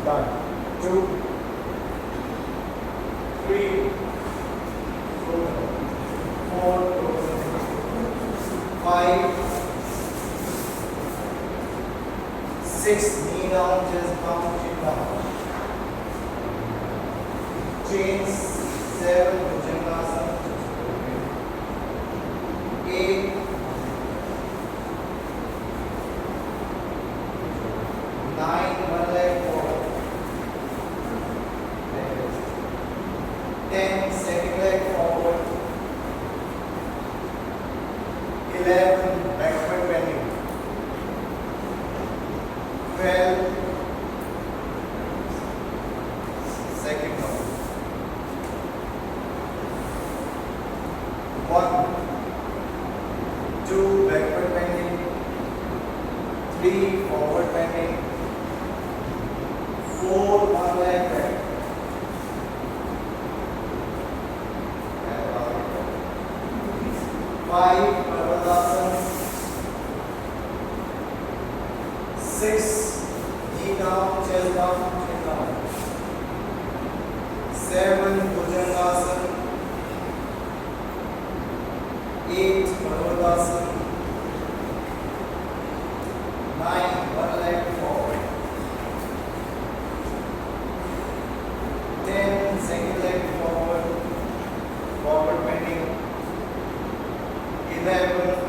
Done. 2, 3, 4, 5, 6. Knee down, chest down, chin down. Chains. 7. Bhujangasana. 8. 9. One leg forward. 10. Second leg forward. 11. Backward bending. 12. Second down. 1, 2. Backward bending. 3. Forward bending. 4. One leg back. 5. Parvatasana. 6. Knee down, chest down, chin down. 7. Bhujangasana. 8. Parvatasana. 9. One leg forward. 10. Second leg forward. Forward bending. 11.